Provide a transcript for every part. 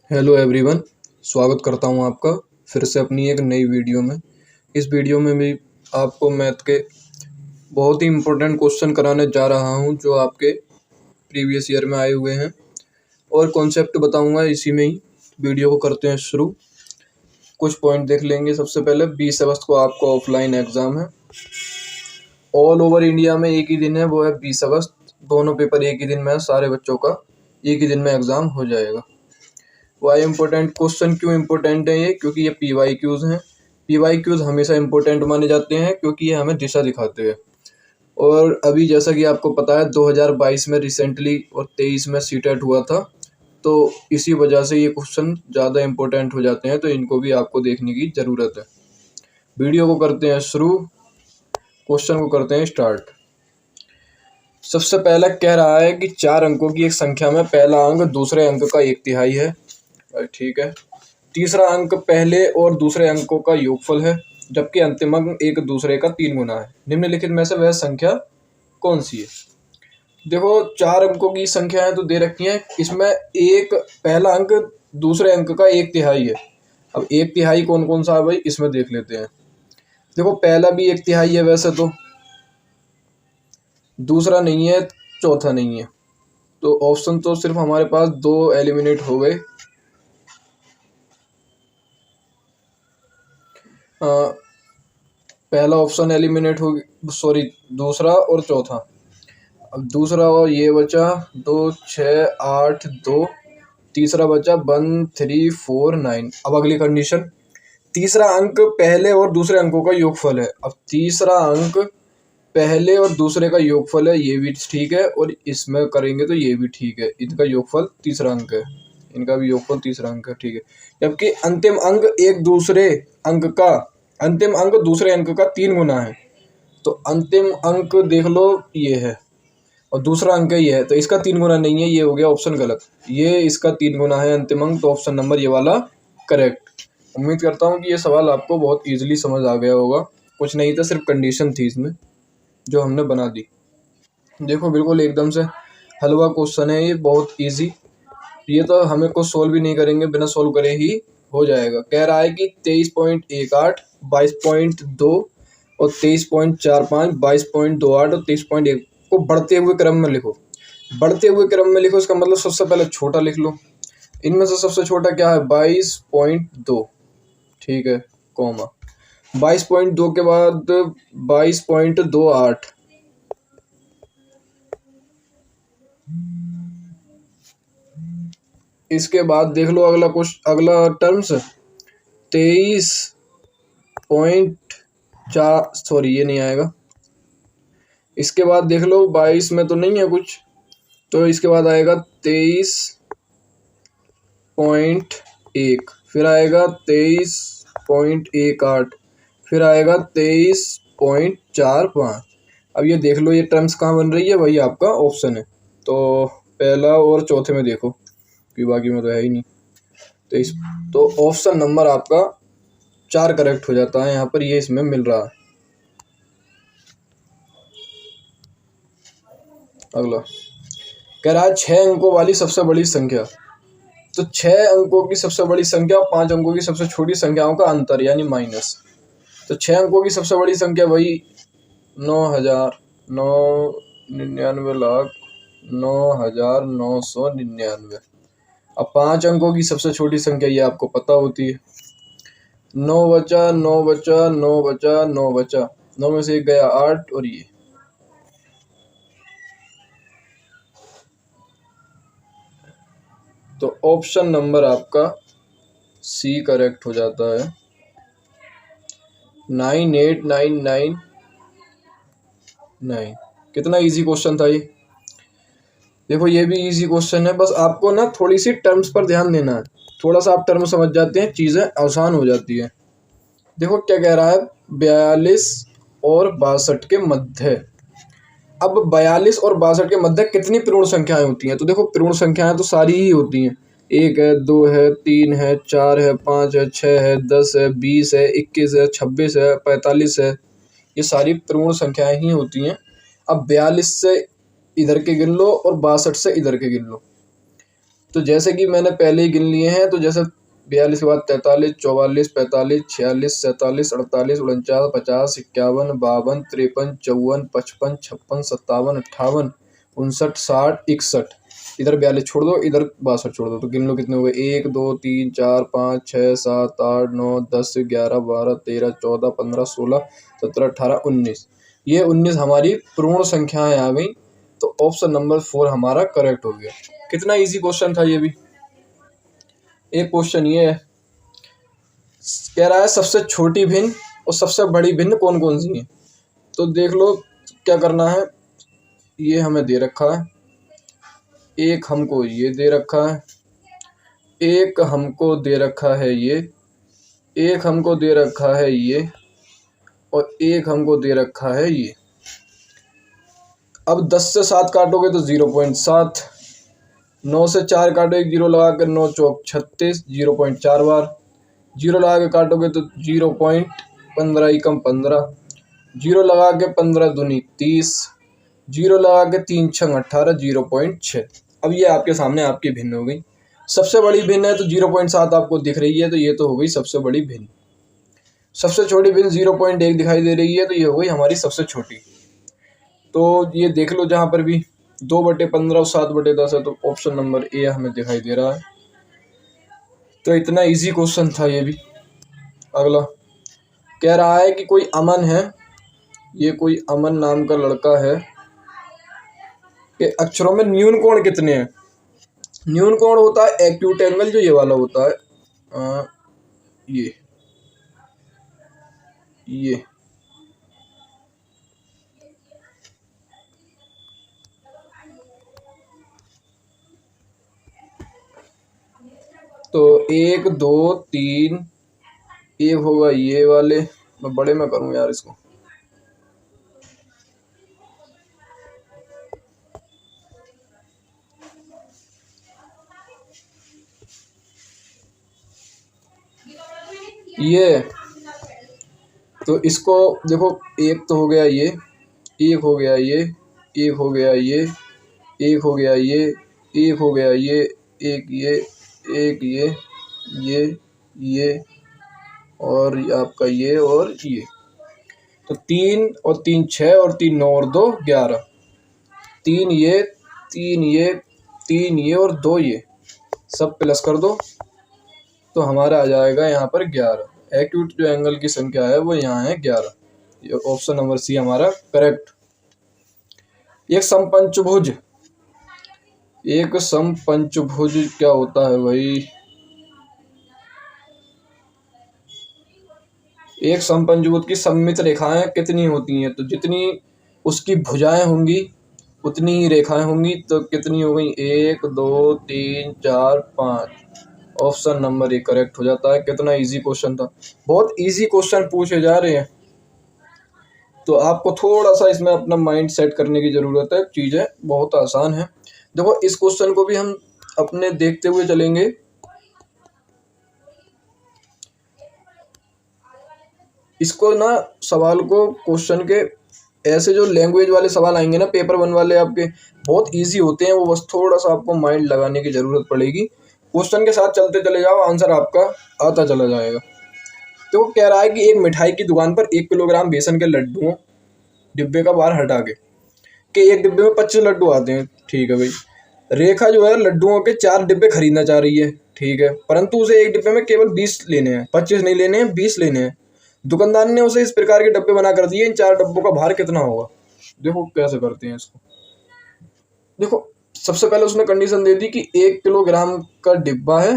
Hello everyone, स्वागत करता हूं आपका फिर से अपनी एक नई वीडियो में। इस वीडियो में भी आपको मैथ के बहुत ही इम्पोर्टेंट क्वेश्चन कराने जा रहा हूं जो आपके प्रीवियस ईयर में आए हुए हैं और कॉन्सेप्ट बताऊंगा। इसी में ही वीडियो को करते हैं शुरू। कुछ पॉइंट देख लेंगे। सबसे पहले 20 अगस्त को आपका ऑफलाइन एग्ज़ाम है। ऑल ओवर इंडिया में एक ही दिन है, वो है 20 अगस्त। दोनों पेपर एक ही दिन में है, सारे बच्चों का एक ही दिन में एग्ज़ाम हो जाएगा। वाई इम्पोर्टेंट क्वेश्चन क्यों इम्पोर्टेंट है ये? क्योंकि ये PYQs हैं। PYQs हमेशा इम्पोर्टेंट माने जाते हैं क्योंकि ये हमें दिशा दिखाते हैं। और अभी जैसा कि आपको पता है 2022 में रिसेंटली और 23 में सीटेट हुआ था, तो इसी वजह से ये क्वेश्चन ज़्यादा इम्पोर्टेंट हो जाते हैं, तो इनको भी आपको देखने की ज़रूरत है। वीडियो को करते हैं शुरू, क्वेश्चन को करते हैं स्टार्ट। सबसे पहला कह रहा है कि 4 अंकों की एक संख्या में पहला अंक दूसरे अंक का 1/3 है। ठीक है। तीसरा अंक पहले और दूसरे अंकों का योगफल है, जबकि अंतिम अंक एक दूसरे का 3 गुना है। निम्नलिखित में से वह संख्या कौन सी है? देखो, 4 अंकों की संख्या है तो दे रखी है। इसमें एक पहला अंक दूसरे अंक का 1/3 है। अब 1/3 कौन कौन सा है भाई, इसमें देख लेते हैं। देखो, पहला भी 1/3 है वैसे तो, दूसरा नहीं है, चौथा नहीं है, तो ऑप्शन तो सिर्फ हमारे पास 2 एलिमिनेट हो गए। पहला ऑप्शन एलिमिनेट हो, सॉरी, दूसरा और चौथा। अब दूसरा और ये बचा 2 6 8 2, तीसरा बचा 1 3 4 9। अब अगली कंडीशन, तीसरा अंक पहले और दूसरे अंकों का योगफल है। अब तीसरा अंक पहले और दूसरे का योगफल है, ये भी ठीक है, और इसमें करेंगे तो ये भी ठीक है। इनका योगफल तीसरा अंक है, इनका भी योगफल तीसरा अंक है, ठीक है। जबकि अंतिम अंक दूसरे अंक का 3 गुना है, तो अंतिम अंक देख लो ये है और दूसरा अंक ये है, तो इसका 3 गुना नहीं है, ये हो गया ऑप्शन गलत। ये इसका 3 गुना है अंतिम अंक, तो ऑप्शन नंबर ये वाला करेक्ट। उम्मीद करता हूँ कि ये सवाल आपको बहुत ईजिली समझ आ गया होगा। कुछ नहीं था, सिर्फ कंडीशन थी इसमें जो हमने बना दी। देखो, बिल्कुल एकदम से हलवा क्वेश्चन है ये, बहुत इजी। ये तो हमें को सोल्व भी नहीं करेंगे, बिना सोल्व करे ही हो जाएगा। कह रहा है कि 23.18, 22.2 और 23.45, 22.28 और 23.1 को बढ़ते हुए क्रम में लिखो। बढ़ते हुए क्रम में लिखो, इसका मतलब सबसे पहले छोटा लिख लो। इनमें से सबसे छोटा क्या है? 22.2, ठीक है, कॉमा 22.2 के बाद 22.28, इसके बाद देख लो अगला टर्म्स 23.4, सॉरी ये नहीं आएगा। इसके बाद देख लो 22 में तो नहीं है कुछ, तो इसके बाद आएगा 23.1, फिर आएगा 23.18, फिर आएगा 23.45। अब ये देख लो ये टर्म्स कहाँ बन रही है, वही आपका ऑप्शन है। तो पहला और चौथे में देखो, कि बाकी में तो है ही नहीं। तो ऑप्शन नंबर आपका 4 करेक्ट हो जाता है यहाँ पर, ये इसमें मिल रहा है। अगला कह रहा है 6 अंकों वाली सबसे बड़ी संख्या। तो 6 अंकों की सबसे बड़ी संख्या और 5 अंकों की सबसे छोटी संख्याओं का अंतर यानी माइनस। तो 6 अंकों की सबसे बड़ी संख्या वही 9,99,999। अब 5 अंकों की सबसे छोटी संख्या ये आपको पता होती है, 9 बचा 9 बचा 9 बचा 9 बचा, 9 में से 1 गया 8, और ये तो ऑप्शन नंबर आपका सी करेक्ट हो जाता है, 9899। कितना इजी क्वेश्चन था ये। देखो, ये भी इजी क्वेश्चन है, बस आपको ना थोड़ी सी टर्म्स पर ध्यान देना है। थोड़ा सा आप टर्म समझ जाते हैं, चीज़ें आसान हो जाती है। देखो क्या कह रहा है, 42 और 62 के मध्य। अब 42 और 62 के मध्य कितनी पूर्ण संख्याएं होती हैं? तो देखो, पूर्ण संख्याएं तो सारी ही होती हैं। 1 है, 2 है, 3 है, 4 है, 5 है, 6 है, 10 है, 20 है, 21 है, 26 है, 45 है, ये सारी पूर्ण संख्याएं ही होती हैं। अब 42 से इधर के गिन लो और 62 से इधर के गिन लो। तो जैसे कि मैंने पहले ही गिन लिए हैं, तो जैसे 42 के बाद 43, 44, 45, 46, 47, 48, 49, 50, 51, 52, 53, 54, 55, 56, 57, 58, 59, 60, 61। इधर 42 छोड़ दो, इधर 62 छोड़ दो, तो गिन लो कितने हुए। 1 2 3 4 5 6 7 8 9 10 11 12 13 14 15 16 17 18 19। ये 19 हमारी पूर्ण संख्याएं आ गई। तो ऑप्शन नंबर 4 हमारा करेक्ट हो गया। कितना इजी क्वेश्चन था ये भी। एक क्वेश्चन ये है, कह रहा है सबसे छोटी भिन्न और सबसे बड़ी भिन्न कौन कौन सी है। तो देख लो क्या करना है। ये हमें दे रखा है, एक हमको ये दे रखा है, एक हमको दे रखा है ये, एक हमको दे रखा है ये, और एक हमको दे रखा है ये। अब 10 से 7 काटोगे तो 0.7, 9 से 4 काटोगे 0 लगा कर 9 चौक 36, 0.4 बार। 0 लगा के काटोगे तो 0.15 एकम 15, 0 लगा के 15 दूनी 30, 0 लगा के 3 छंग 18, 0.6। अब ये आपके सामने आपकी भिन्न हो गई। सबसे बड़ी भिन्न है तो 0.7 आपको दिख रही है, तो ये तो हो गई सबसे बड़ी भिन्न। सबसे छोटी भिन्न 0.1 दिखाई दे रही है, तो ये हो गई हमारी सबसे छोटी। तो ये देख लो जहाँ पर भी 2/15 और 7/10 है, तो ऑप्शन नंबर ए हमें दिखाई दे रहा है। तो इतना इजी क्वेश्चन था ये भी। अगला कह रहा है कि कोई अमन है, ये कोई अमन नाम का लड़का है, कि अक्षरों में न्यून कोण कितने हैं। न्यून कोण होता है एक्यूट एंगल, जो ये वाला होता है ये तो 1 2 3, एक होगा ये वाले। मैं बड़े में करूँ यार इसको। ये तो इसको देखो, एक तो हो गया ये, एक हो गया ये, एक हो गया ये, एक हो गया ये, एक हो गया ये, एक ये, एक ये और आपका ये और ये। तो 3 और 3 6 और 3 9 और 2 11। 3 ये, 3 ये, 3 ये और 2 ये, सब प्लस कर दो तो हमारा आ जाएगा यहाँ पर 11। एक्यूट जो एंगल की संख्या है वो यहाँ है 11। ये ऑप्शन नंबर सी हमारा करेक्ट। एक समपंचभुज, एक समपंचभुज क्या होता है भाई। एक समपंचभुज की सममित रेखाएं कितनी होती हैं। तो जितनी उसकी भुजाएं होंगी उतनी ही रेखाएं होंगी। तो कितनी हो गई, 1 2 3 4 5। ऑप्शन नंबर ए करेक्ट हो जाता है। कितना इजी क्वेश्चन था। बहुत इजी क्वेश्चन पूछे जा रहे हैं, तो आपको थोड़ा सा इसमें अपना माइंड सेट करने की ज़रूरत है। चीज़ें बहुत आसान है। देखो इस क्वेश्चन को भी हम अपने देखते हुए चलेंगे। इसको ना सवाल को, क्वेश्चन के ऐसे जो लैंग्वेज वाले सवाल आएंगे ना पेपर 1 वाले, आपके बहुत इजी होते हैं वो, बस थोड़ा सा आपको माइंड लगाने की ज़रूरत पड़ेगी। क्वेश्चन के साथ चलते चले जाओ, आंसर आपका आता चला जाएगा। तो वो कह रहा है कि एक मिठाई की दुकान पर 1 किलोग्राम बेसन के लड्डुओं डिब्बे का बाहर हटा के एक डिब्बे में 25 लड्डू आते हैं। ठीक है भाई। रेखा जो है लड्डुओं के 4 डिब्बे खरीदना चाह रही है। ठीक है, परंतु उसे एक डिब्बे में केवल 20 लेने हैं, 25 नहीं लेने हैं, 20 लेने हैं। दुकानदार ने उसे इस प्रकार के डब्बे बना कर दिए। इन 4 डब्बों का भार कितना होगा। देखो कैसे करते हैं इसको। देखो सबसे पहले उसने कंडीशन दे दी कि 1 किलोग्राम का डिब्बा है।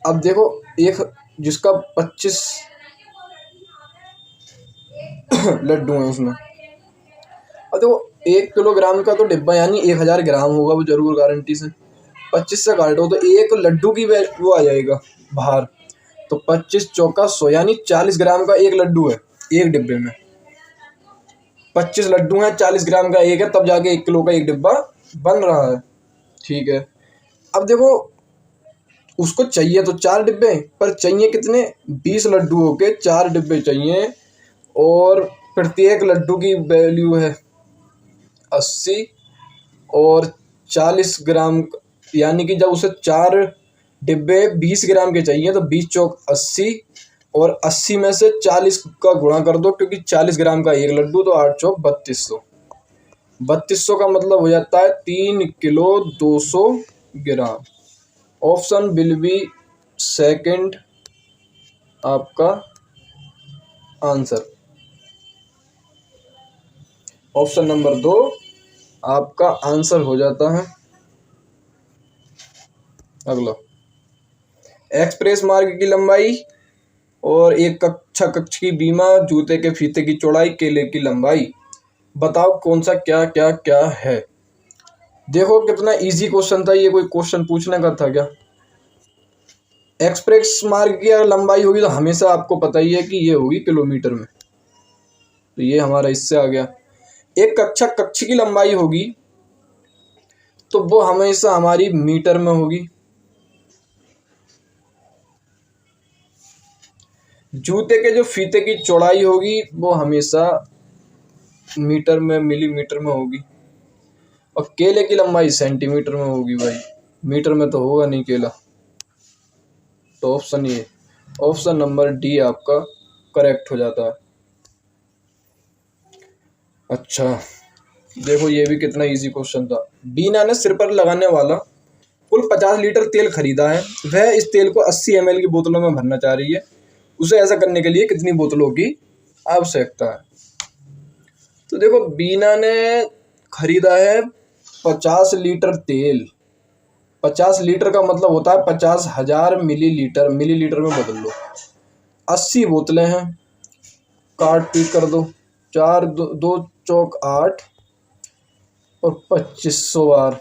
अब देखो एक जिसका 25 लड्डू हैं उसमें। अब देखो 1 किलोग्राम का तो डिब्बा यानी 1000 ग्राम होगा वो जरूर, गारंटी से। 25 से काटो तो एक लड्डू की वो आ जाएगा भार। तो 25 चौका 100 यानी 40 ग्राम का एक लड्डू है एक डिब्बे में। 25 लड्डू हैं, 40 ग्राम का एक है, तब जाके 1 किलो का एक डिब्बा बन रहा है। ठीक है। अब देखो उसको चाहिए तो 4 डिब्बे, पर चाहिए कितने, 20 लड्डुओं के 4 डिब्बे चाहिए। और प्रत्येक लड्डू की वैल्यू है 80 और 40 ग्राम, यानी कि जब उसे 4 डिब्बे 20 ग्राम के चाहिए तो 20 चौक 80, और 80 में से 40 का गुणा कर दो, क्योंकि 40 ग्राम का एक लड्डू, तो 8 चौक 3200। 3200 का मतलब हो जाता है 3 kilo 200 gram. Option will be second आपका आंसर। ऑप्शन नंबर 2 आपका आंसर हो जाता है। अगला, एक्सप्रेस मार्ग की लंबाई और एक कक्षा कक्ष की बीमा, जूते के फीते की चौड़ाई, केले की लंबाई, बताओ कौन सा क्या क्या क्या है। देखो कितना इजी क्वेश्चन था ये, कोई क्वेश्चन पूछने का था क्या। एक्सप्रेस मार्ग की अगर लंबाई होगी तो हमेशा आपको पता ही है कि ये होगी किलोमीटर में, तो ये हमारा इससे आ गया। एक कक्षा कक्ष की लंबाई होगी तो वो हमेशा हमारी मीटर में होगी। जूते के जो फीते की चौड़ाई होगी वो हमेशा मीटर में, मिलीमीटर में होगी। और केले की लंबाई सेंटीमीटर में होगी भाई, मीटर में तो होगा नहीं केला। तो ऑप्शन ये, ऑप्शन नंबर डी आपका करेक्ट हो जाता है। अच्छा देखो ये भी कितना इजी क्वेश्चन था। बीना ने सिर पर लगाने वाला कुल 50 लीटर तेल खरीदा है। वह इस तेल को 80 ml की बोतलों में भरना चाह रही है। उसे ऐसा करने के लिए कितनी बोतलों की आवश्यकता है। तो देखो बीना ने खरीदा है 50 लीटर तेल। 50 लीटर का मतलब होता है 50,000 मिलीलीटर, मिलीलीटर में बदल लो। 80 बोतलें हैं, काट पीट कर दो, 4 2 चौक 8 और 2500 बार।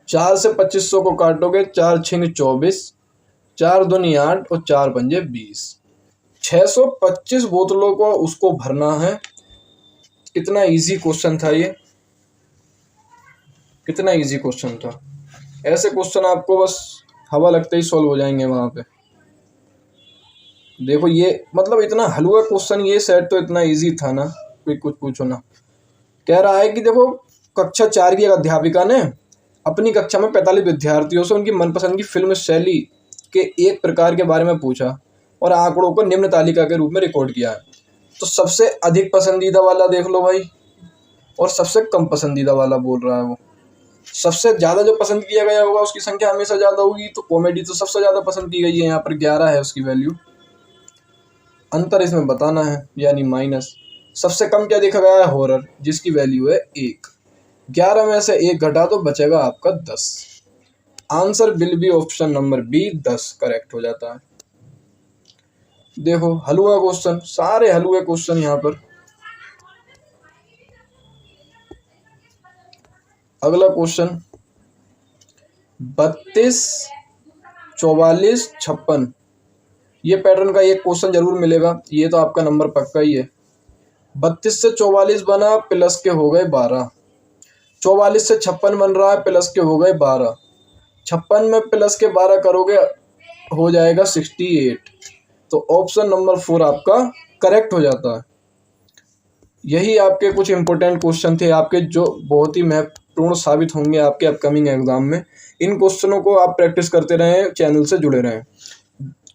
4 से 2500 को काटोगे, 4 छिंग 24, 4 दूनी 8 और 4 पंजे 20। 625 बोतलों को उसको भरना है। कितना इजी क्वेश्चन था ये, कितना इजी क्वेश्चन था। ऐसे क्वेश्चन आपको बस हवा लगते ही सॉल्व हो जाएंगे वहां पे। देखो ये मतलब इतना हलवा क्वेश्चन, ये सेट तो इतना इजी था ना, कोई कुछ पूछो ना। कह रहा है कि देखो कक्षा 4 की एक अध्यापिका ने अपनी कक्षा में 45 विद्यार्थियों से उनकी मनपसंद की फिल्म शैली के एक प्रकार के बारे में पूछा और आंकड़ों को निम्न तालिका के रूप में रिकॉर्ड किया है। तो सबसे अधिक पसंदीदा वाला देख लो भाई, और सबसे कम पसंदीदा वाला बोल रहा है वो। सबसे ज्यादा जो पसंद किया गया होगा उसकी संख्या हमेशा ज्यादा होगी, तो कॉमेडी तो सबसे ज्यादा पसंद की गई है, यहाँ पर 11 है उसकी वैल्यू। अंतर इसमें बताना है, यानी माइनस। सबसे कम क्या देखा गया है, हॉरर, जिसकी वैल्यू है 1। 11 में से 1 घटा तो बचेगा आपका 10। Answer will be option number B, 10 correct हो जाता है। देखो हलवा क्वेश्चन, सारे हलवे क्वेश्चन यहाँ पर। अगला क्वेश्चन 32, 44, 56। ये पैटर्न का एक क्वेश्चन जरूर मिलेगा, ये तो आपका नंबर पक्का ही है। 32 से 44 बना, प्लस के हो गए 12। 44 से 56 बन रहा है, प्लस के हो गए 12। 56 में प्लस के 12 करोगे हो जाएगा 68। तो ऑप्शन नंबर 4 आपका करेक्ट हो जाता है। यही आपके कुछ इंपॉर्टेंट क्वेश्चन थे आपके, जो बहुत ही महत्वपूर्ण साबित होंगे आपके अपकमिंग एग्जाम में। इन क्वेश्चनों को आप प्रैक्टिस करते रहें, चैनल से जुड़े रहें,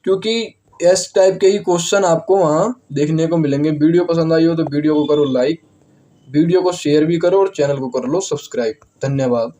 क्योंकि इस टाइप के ही क्वेश्चन आपको वहाँ देखने को मिलेंगे। वीडियो पसंद आई हो तो वीडियो को करो लाइक, वीडियो को शेयर भी करो और चैनल को कर लो सब्सक्राइब। धन्यवाद।